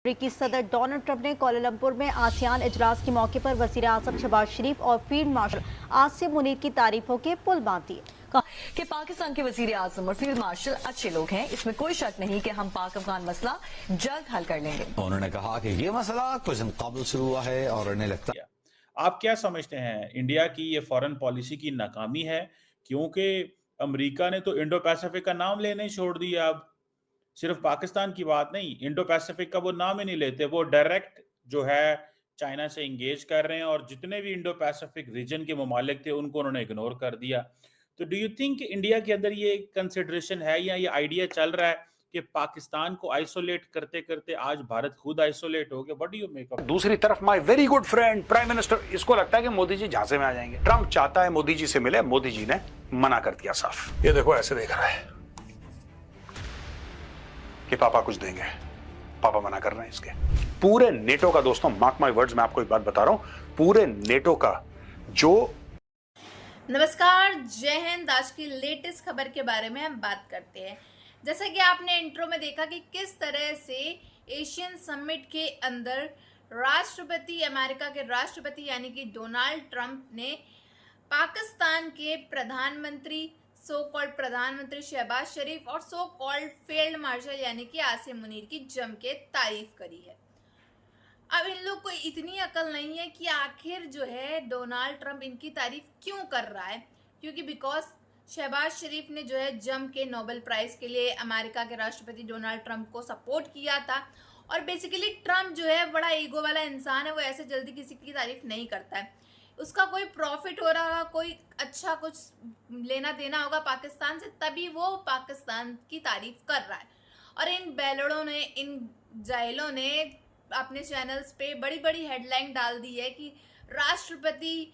अमेरिकी सदर Donald Trump ने कोलालंपुर में आसियान इजलास के मौके पर वजीर आजम शहबाज शरीफ और फील्ड मार्शल आसिम मुनीर की तारीफों के पुल बांध दिए। कि पाकिस्तान के वजीर आजम और फील्ड मार्शल अच्छे लोग हैं, इसमें कोई शक नहीं कि हम पाक अफगान मसला जल्द हल कर लेंगे। उन्होंने कहा कि ये मसला कुछ दिन कबल शुरू हुआ है और उन्हें लगता है। आप क्या समझते हैं, इंडिया की ये फॉरेन पॉलिसी की नाकामी है? क्योंकि अमेरिका ने तो इंडो पैसिफिक का नाम लेना ही छोड़ दिया। अब सिर्फ पाकिस्तान की बात नहीं, इंडो पैसिफिक का वो नाम ही नहीं लेते। वो डायरेक्ट जो है चाइना से इंगेज कर रहे हैं और जितने भी इंडो पैसिफिक रीजन के ममालिक थे उनको उन्होंने इग्नोर कर दिया। तो डू यू थिंक इंडिया के अंदर ये कंसिडरेशन है या ये आइडिया चल रहा है कि पाकिस्तान को आइसोलेट करते करते आज भारत खुद आइसोलेट हो गया? What do you make of? दूसरी तरफ my very good friend prime minister, इसको लगता है कि मोदी जी झांसे में आ जाएंगे। ट्रंप चाहता है मोदी जी से मिले, मोदी जी ने मना कर दिया साफ। ये देखो ऐसे देख रहा है कि पापा कुछ देंगे, पापा मना कर रहे हैं इसके। पूरे नेटो का, दोस्तों मार्क माय वर्ड्स, मैं आपको एक बात बता रहा हूं, पूरे नेटो का जो नमस्कार, जय हिंद। आज की लेटेस्ट खबर के बारे में हम बात करते हैं। जैसा कि आपने इंट्रो में देखा कि किस तरह से एशियन समिट के अंदर राष्ट्रपति, अमेरिका के राष्ट्रपति यानी कि डोनाल्ड ट्रंप ने पाकिस्तान के प्रधानमंत्री, सो कॉल्ड प्रधानमंत्री शहबाज शरीफ और सो कॉल्ड फील्ड मार्शल यानी कि आसिम मुनीर की जम के तारीफ करी है। अब इन लोग को इतनी अकल नहीं है कि आखिर जो है डोनाल्ड ट्रंप इनकी तारीफ क्यों कर रहा है, क्योंकि बिकॉज शहबाज शरीफ ने जो है जम के नोबेल प्राइज़ के लिए अमेरिका के राष्ट्रपति डोनाल्ड ट्रंप को सपोर्ट किया था। और बेसिकली ट्रंप जो है बड़ा ईगो वाला इंसान है, वो ऐसे जल्दी किसी की तारीफ नहीं करता है। उसका कोई प्रॉफिट हो रहा होगा, कोई अच्छा कुछ लेना देना होगा पाकिस्तान से, तभी वो पाकिस्तान की तारीफ कर रहा है। और इन बैलड़ों ने, इन जाहिलों ने अपने चैनल्स पे बड़ी बड़ी हेडलाइन डाल दी है कि राष्ट्रपति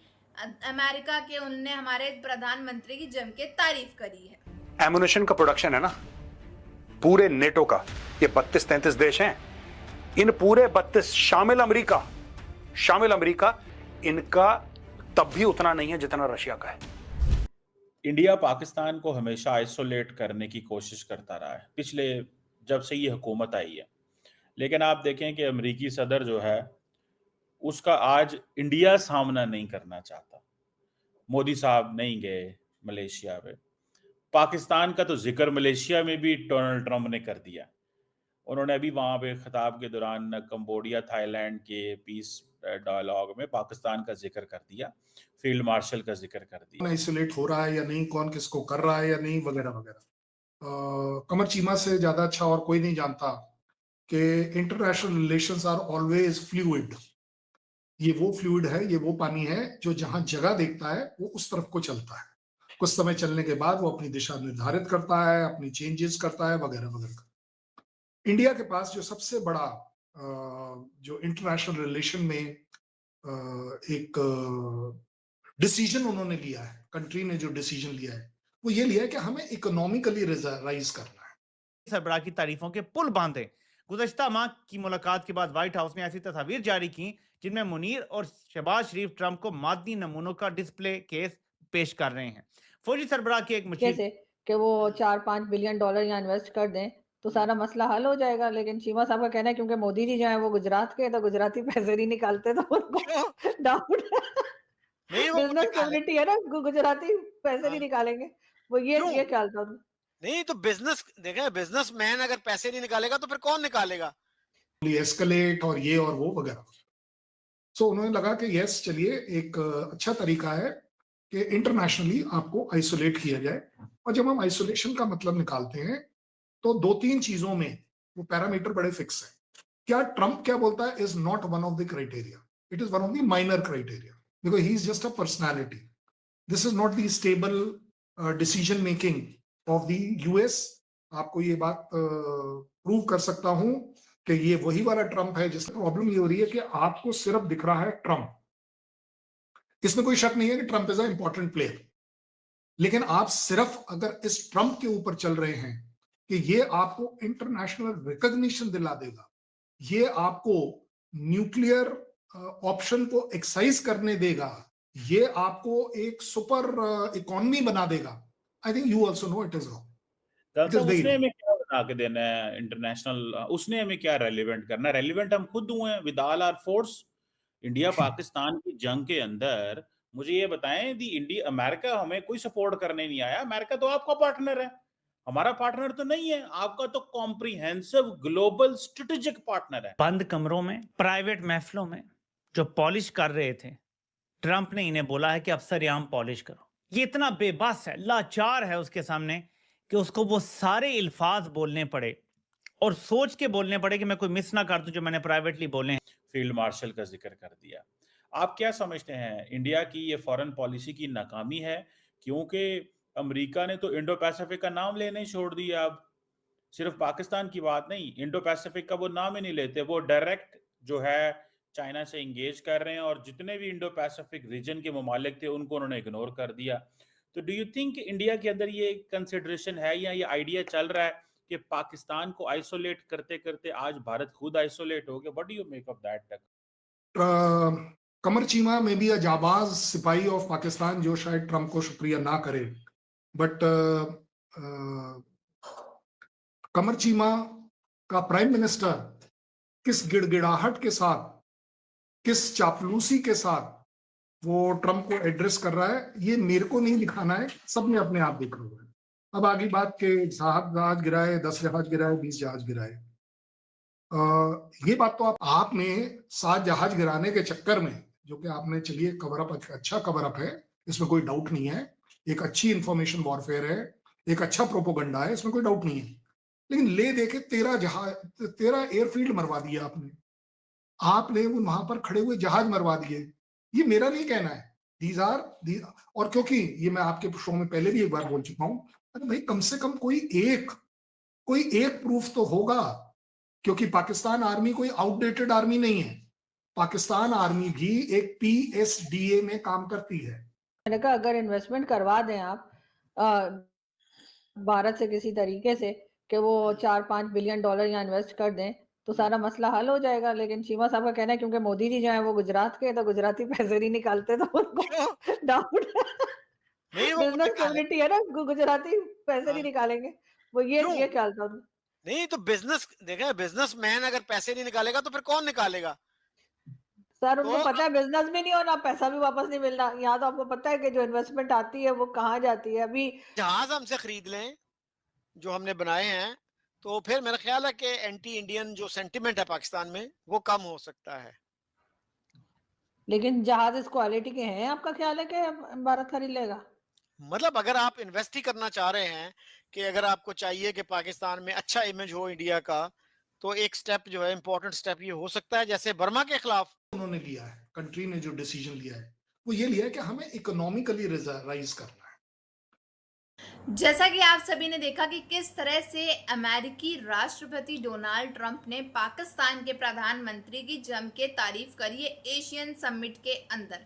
अमेरिका के, उनने हमारे प्रधानमंत्री की जम के तारीफ करी है। एमुनेशन का प्रोडक्शन है ना पूरे नेटो का, ये 32-33 देश हैं, इन पूरे 32 शामिल अमेरिका, इनका तब भी उतना नहीं है जितना रशिया का है। इंडिया पाकिस्तान को हमेशा आइसोलेट करने की कोशिश करता रहा है पिछले, जब से ये हुकूमत आई है। लेकिन आप देखें कि अमेरिकी सदर जो है उसका आज इंडिया सामना नहीं करना चाहता। मोदी साहब नहीं गए मलेशिया में। पाकिस्तान का तो जिक्र मलेशिया में भी डोनाल्ड ट्रंप ने कर दिया। उन्होंने अभी वहां पे खिताब के दौरान कंबोडिया, थाईलैंड के पीस डायलॉग में पाकिस्तान का जिक्र कर दिया, फील्ड मार्शल का जिक्र कर दिया। आइसोलेट हो रहा है या नहीं, कौन किसको कर रहा है या नहीं, वगैरह वगैरह। कमर चीमा से ज्यादा अच्छा और कोई नहीं जानता कि international relations are always fluid. ये वो फ्लूइड है, ये वो पानी है जो जहां जगह देखता है वो उस तरफ को चलता है। कुछ समय चलने के बाद वो अपनी दिशा निर्धारित करता है, अपनी चेंजेस करता है, वगैरह वगैरह। इंडिया के पास जो सबसे बड़ा जो इंटरनेशनल रिलेशन में एक डिसीजन उन्होंने लिया है, कंट्री ने जो डिसीजन लिया है वो ये लिया है कि हमें इकोनॉमिकली राइज करना है। सरबराह की तारीफों के पुल बांधे। गुज़श्ता माह की मुलाकात के बाद व्हाइट हाउस ने ऐसी तस्वीर जारी की जिनमें मुनीर और शहबाज शरीफ ट्रंप को मादी नमूनों का डिस्प्ले केस पेश कर रहे हैं। फौजी सरबराह की एक मशीन कैसे कि वो 4-5 बिलियन डॉलर यहाँ इन्वेस्ट कर दें तो सारा मसला हल हो जाएगा। लेकिन चीमा साहब का कहना है क्योंकि मोदी जी जो है वो गुजरात के, तो गुजराती पैसे नहीं निकालते, तो उनको डाउट बिजनेस कम्युनिटी है ना, गुजराती पैसे नहीं निकालेंगे वो, ये ख्याल था। नहीं तो बिजनेस देखें, बिजनेसमैन अगर पैसे नहीं निकालेगा तो फिर कौन निकालेगा? एस्केलेट और ये और वो वगैरह। सो उन्होंने लगा कि यस, चलिए एक अच्छा तरीका है कि इंटरनेशनली आपको आइसोलेट किया जाए। और जब हम आइसोलेशन का मतलब निकालते हैं तो 2-3 चीजों में वो पैरामीटर बड़े फिक्स है। क्या ट्रंप क्या बोलता है is not one of the criteria, it is one of the minor criteria, because he is just a personality. This is not the stable decision making of the US. आपको ये बात prove कर सकता हूं कि ये वही वाला ट्रंप है जिसकी प्रॉब्लम ये हो रही है कि आपको सिर्फ दिख रहा है ट्रंप। इसमें कोई शक नहीं है कि Trump is a important player, लेकिन आप सिर्फ अगर इस ट्रंप के ऊपर चल रहे हैं कि ये आपको इंटरनेशनल रिकॉग्निशन दिला देगा, ये आपको न्यूक्लियर ऑप्शन को एक्साइज करने देगा, ये आपको एक सुपर इकोनॉमी बना देगा, I think you also know it is wrong. उसने में क्या बना के देना है इंटरनेशनल, उसने हमें क्या रेलिवेंट करना है? रेलिवेंट हम खुद हुए हैं with all our force. India Pakistan की जंग के अंदर मुझे ये बताएं, दी इंडिया अमेरिका हमें कोई सपोर्ट करने नहीं आया। अमेरिका तो आपका पार्टनर है, हमारा पार्टनर तो नहीं है। आपका तो कॉम्प्रिहेंसिव ग्लोबल स्ट्रेटेजिक पार्टनर है। बंद कमरों में, प्राइवेट महफिलों में जो पॉलिश कर रहे थे, ट्रंप ने इन्हें बोला है कि अफसर-ए-आम पॉलिश करो। ये इतना बेबस है, लाचार है उसके सामने कि उसको वो सारे अल्फाज बोलने पड़े और सोच के बोलने पड़े कि मैं कोई मिस ना कर दूं जो मैंने प्राइवेटली बोले हैं। फील्ड मार्शल का जिक्र कर दिया। आप क्या समझते हैं इंडिया की ये फॉरेन पॉलिसी की नाकामी है? क्योंकि अमेरिका ने तो इंडो पैसिफिक का नाम लेना ही छोड़ दिया। अब सिर्फ पाकिस्तान की बात नहीं, इंडो पैसिफिक का वो नाम ही नहीं लेते। वो डायरेक्ट जो है चाइना से इंगेज कर रहे हैं और जितने भी इंडो पैसिफिक रीजन के ममालिक थे उनको उन्होंने इग्नोर कर दिया। तो डू यू थिंक इंडिया के अंदर ये कंसिडरेशन है या ये आइडिया चल रहा है कि पाकिस्तान को आइसोलेट करते करते आज भारत खुद आइसोलेट हो गया? What do you make of that? Qamar Cheema में भी अ जाबाज सिपाही ऑफ पाकिस्तान जो शायद ट्रंप को शुक्रिया ना करे, बट कमर चीमा का प्राइम मिनिस्टर किस गिड़गिड़ाहट के साथ, किस चापलूसी के साथ वो ट्रंप को एड्रेस कर रहा है, ये मेरे को नहीं दिखाना है, सबने अपने आप देख रहा है। अब आगे बात के जहाज गिराए, 10 जहाज गिराए, 20 जहाज गिराए, ये बात तो आपने 7 जहाज गिराने के चक्कर में, जो कि आपने चलिए कवर अप, अच्छा कवर अप है, इसमें कोई डाउट नहीं है, एक अच्छी इंफॉर्मेशन वॉरफेयर है, एक अच्छा प्रोपोगंडा है, इसमें कोई डाउट नहीं है। लेकिन ले देके 13 एयरफील्ड मरवा दिए आपने वहां पर खड़े हुए जहाज मरवा दिए। ये मेरा नहीं कहना है, और क्योंकि ये मैं आपके शो में पहले भी एक बार बोल चुका हूं, अरे भाई कम से कम कोई एक प्रूफ तो होगा, क्योंकि पाकिस्तान आर्मी कोई आउटडेटेड आर्मी नहीं है। पाकिस्तान आर्मी भी एक PSDA में काम करती है। मैंने कहा अगर इन्वेस्टमेंट करवा दें आप भारत से किसी तरीके से कि वो 4-5 बिलियन डॉलर यहाँ इन्वेस्ट कर दें तो सारा मसला हल हो जाएगा। लेकिन चीमा साहब का कहना है क्योंकि मोदी जी जो है वो गुजरात के, तो गुजराती पैसे नहीं निकालते, तो उनको डाउट नहीं वो बिजनेस कम्युनिटी है ना, गुजराती पैसे नहीं निकालेंगे, वो ये ख्याल था। नहीं तो बिजनेस देखा, बिजनेसमैन अगर पैसे नहीं निकालेगा तो फिर कौन निकालेगा? सर उनको पता है बिजनेस भी नहीं होना, पैसा भी वापस नहीं मिलना। यहाँ तो आपको पता है कि जो इन्वेस्टमेंट आती है वो कहाँ जाती है। अभी जहाज हमसे खरीद लें जो हमने बनाए हैं, तो फिर मेरा ख्याल है कि एंटी इंडियन जो सेंटिमेंट है पाकिस्तान में वो कम हो सकता है। लेकिन जहाज इस क्वालिटी के हैं, आपका ख्याल है कि भारत खरीद लेगा? मतलब अगर आप इन्वेस्ट ही करना चाह रहे हैं कि अगर आपको चाहिए कि पाकिस्तान में अच्छा इमेज हो इंडिया का, तो एक स्टेप जो है, इंपॉर्टेंट स्टेप ये हो सकता है, जैसे बर्मा के खिलाफ उन्होंने लिया है, कंट्री ने जो डिसीजन लिया है वो ये लिया है कि हमें इकोनॉमिकली राइज करना है। जैसा कि आप सभी ने देखा कि किस तरह से अमेरिकी राष्ट्रपति डोनाल्ड ट्रंप ने पाकिस्तान के प्रधानमंत्री की जम के तारीफ करी है एशियन समिट के अंदर।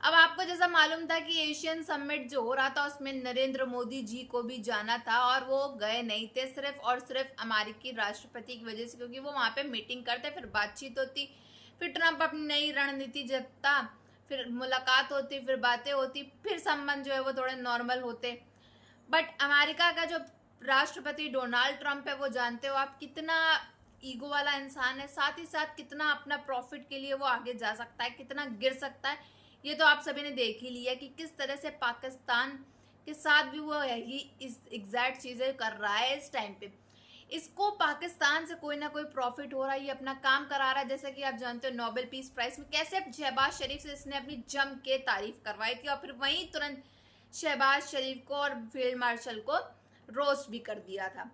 अब आपको जैसा मालूम था कि एशियन समिट जो हो रहा था उसमें नरेंद्र मोदी जी को भी जाना था और वो गए नहीं थे, सिर्फ और सिर्फ अमेरिकी राष्ट्रपति की वजह से, क्योंकि वो वहाँ पे मीटिंग करते, फिर बातचीत होती, फिर ट्रंप अपनी नई रणनीति जपता, फिर मुलाकात होती, फिर बातें होती, फिर संबंध जो है वो थोड़े नॉर्मल होते। बट अमेरिका का जो राष्ट्रपति डोनाल्ड ट्रंप है, वो जानते हो आप कितना ईगो वाला इंसान है, साथ ही साथ कितना अपना प्रॉफिट के लिए वो आगे जा सकता है, कितना गिर सकता है, ये तो आप सभी ने देख ही लिया कि किस तरह से पाकिस्तान के साथ भी वो यही इस एग्जैक्ट चीज़ें कर रहा है। इस टाइम पे इसको पाकिस्तान से कोई ना कोई प्रॉफिट हो रहा है, ये अपना काम करा रहा है। जैसे कि आप जानते हो नोबेल पीस प्राइज में कैसे शहबाज शरीफ से इसने अपनी जम के तारीफ करवाई थी और फिर वहीं तुरंत शहबाज शरीफ को और फील्ड मार्शल को रोस्ट भी कर दिया था।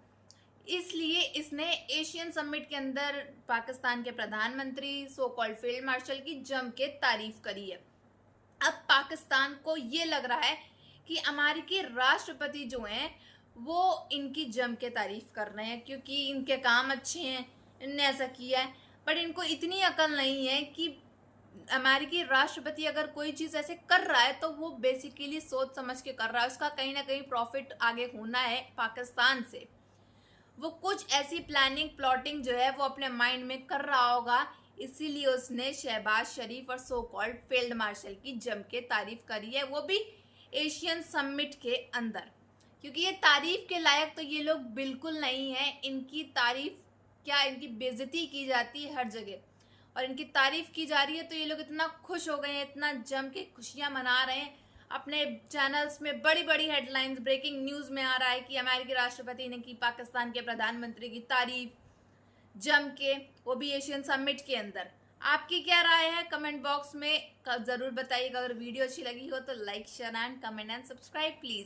इसलिए इसने एशियन समिट के अंदर पाकिस्तान के प्रधानमंत्री सो कॉल्ड फील्ड मार्शल की जम के तारीफ करी है। अब पाकिस्तान को ये लग रहा है कि अमेरिकी राष्ट्रपति जो हैं वो इनकी जम के तारीफ कर रहे हैं क्योंकि इनके काम अच्छे हैं, इनने ऐसा किया है। बट इनको इतनी अकल नहीं है कि अमेरिकी राष्ट्रपति अगर कोई चीज़ ऐसे कर रहा है तो वो बेसिकली सोच समझ के कर रहा है, उसका कहीं ना कहीं प्रॉफिट आगे होना है पाकिस्तान से। वो कुछ ऐसी प्लानिंग प्लॉटिंग जो है वो अपने माइंड में कर रहा होगा, इसीलिए उसने शहबाज शरीफ और सो कॉल्ड फील्ड मार्शल की जम के तारीफ करी है, वो भी एशियन समिट के अंदर। क्योंकि ये तारीफ के लायक तो ये लोग बिल्कुल नहीं है। इनकी तारीफ क्या, इनकी बेइज्जती की जाती है हर जगह और इनकी तारीफ की जा रही है। तो ये लोग इतना खुश हो गए हैं, इतना जम के खुशियां मना रहे हैं। अपने चैनल्स में बड़ी बड़ी हेडलाइंस, ब्रेकिंग न्यूज़ में आ रहा है कि अमेरिकी राष्ट्रपति ने की पाकिस्तान के प्रधानमंत्री की तारीफ जम के, वो भी एशियन समिट के अंदर। आपकी क्या राय है कमेंट बॉक्स में ज़रूर बताइएगा। अगर वीडियो अच्छी लगी हो तो like, share and comment and subscribe please.